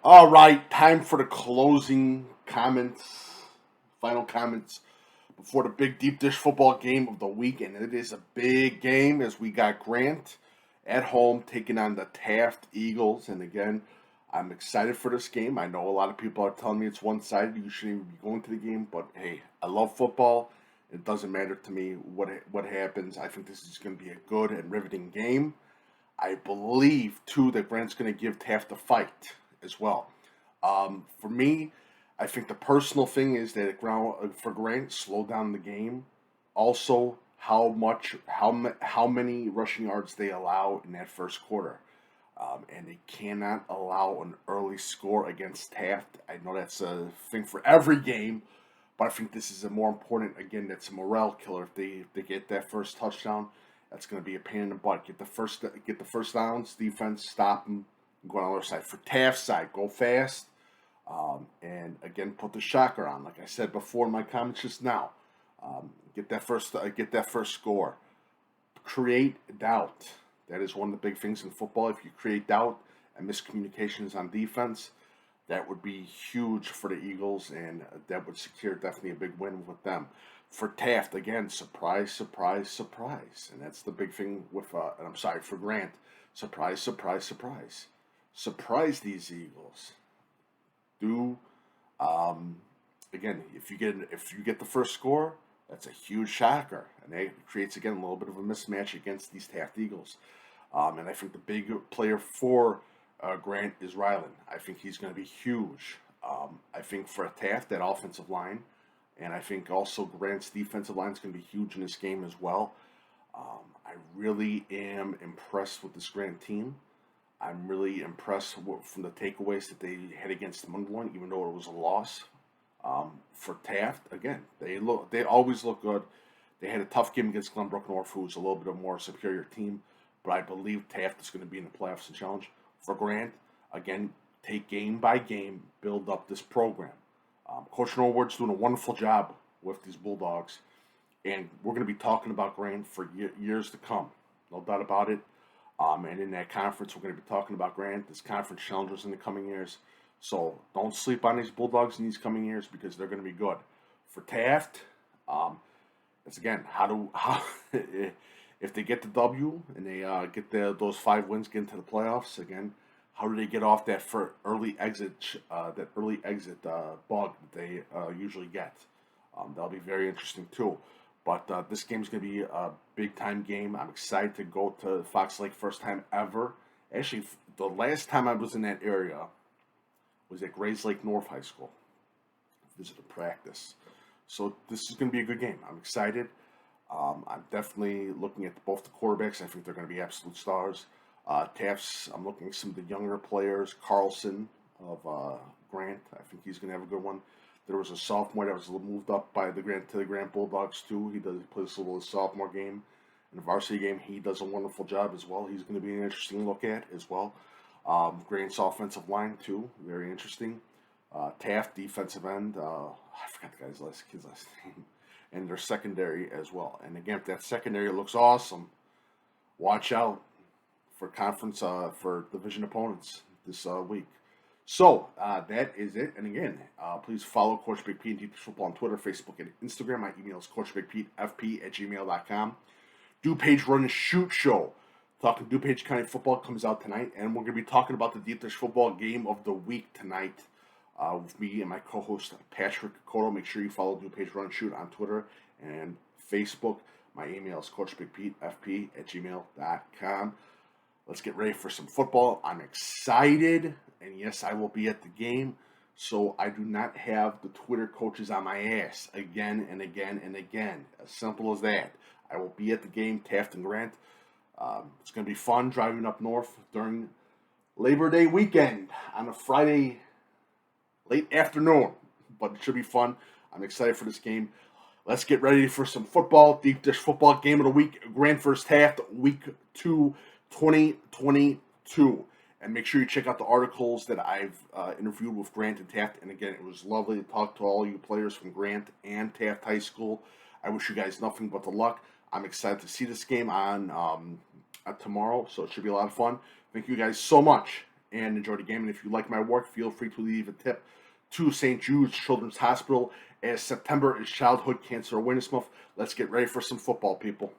All right, time for the closing comments, final comments before the big deep dish football game of the week. And it is a big game as we got Grant at home taking on the Taft Eagles. And again, I'm excited for this game. I know a lot of people are telling me it's one-sided. You shouldn't even be going to the game. But hey, I love football. It doesn't matter to me what happens. I think this is going to be a good and riveting game. I believe, too, that Grant's going to give Taft a fight as well. For me, I think the personal thing is that for Grant, slow down the game. Also, how many rushing yards they allow in that first quarter, and they cannot allow an early score against Taft. I know that's a thing for every game, but I think this is a more important. Again, that's a morale killer. If they get that first touchdown, that's going to be a pain in the butt. Get the first downs. Defense stop them. Go on the other side. For Taft's side, go fast. And again, put the shocker on. Like I said before in my comments just now, get that first score. Create doubt. That is one of the big things in football. If you create doubt and miscommunications on defense, that would be huge for the Eagles, and that would secure definitely a big win with them. For Taft, again, surprise, surprise, surprise, and that's the big thing with. And I'm sorry for Grant. Surprise, surprise, surprise. Surprise these Eagles. Do again if you get the first score, that's a huge shocker, and it creates again a little bit of a mismatch against these Taft Eagles. And I think the big player for Grant is Ryland. I think he's going to be huge. I think for Taft, that offensive line, and I think also Grant's defensive line is going to be huge in this game as well. I really am impressed with this Grant team. I'm really impressed from the takeaways that they had against Mundelein, even though it was a loss. For Taft, again, they always look good. They had a tough game against Glenbrook North, who was a little bit of a more superior team, but I believe Taft is going to be in the playoffs and challenge. For Grant, again, take game by game, build up this program. Coach Norwood's doing a wonderful job with these Bulldogs, and we're going to be talking about Grant for years to come, no doubt about it. And in that conference, we're going to be talking about Grant, this conference challenges in the coming years. So don't sleep on these Bulldogs in these coming years because they're going to be good. For Taft, it's again how if they get the W and they get those 5 wins, get into the playoffs again. How do they get off that early exit bug that they usually get? That'll be very interesting too. But this game's going to be a big-time game. I'm excited to go to Fox Lake first time ever. Actually, the last time I was in that area was at Grays Lake North High School. Visited practice. So this is going to be a good game. I'm excited. I'm definitely looking at both the quarterbacks. I think they're going to be absolute stars. Taft's, I'm looking at some of the younger players. Carlson of Grant. I think he's going to have a good one. There was a sophomore that was moved up by the Grant Bulldogs too. He plays a little sophomore game. In the varsity game, he does a wonderful job as well. He's going to be an interesting look at as well. Grant's offensive line too, very interesting. Taft defensive end. I forgot the kid's last name. And their secondary as well. And again, if that secondary looks awesome, watch out for conference for division opponents this week. So that is it. And again, please follow Coach Big Pete and Deep Football on Twitter, Facebook, and Instagram. My email is coachbigpetefp@gmail.com. DuPage Run and Shoot Show. Talking DuPage County football comes out tonight, and we're going to be talking about the Deep Dish football game of the week tonight with me and my co-host Patrick Cotto. Make sure you follow DuPage Run and Shoot on Twitter and Facebook. My email is coachbigpetefp@gmail.com. Let's get ready for some football. I'm excited, and yes, I will be at the game, so I do not have the Twitter coaches on my ass again and again and again. As simple as that. I will be at the game, Taft and Grant. It's going to be fun driving up north during Labor Day weekend on a Friday late afternoon, but it should be fun. I'm excited for this game. Let's get ready for some football. Deep Dish football game of the week. Grant vs. Taft, week 2, 2022. And make sure you check out the articles that I've interviewed with Grant and Taft. And again, it was lovely to talk to all you players from Grant and Taft High School. I wish you guys nothing but the luck. I'm excited to see this game on tomorrow, so it should be a lot of fun. Thank you guys so much, and enjoy the game. And if you like my work, feel free to leave a tip to St. Jude's Children's Hospital, as September is Childhood Cancer Awareness Month. Let's get ready for some football, people.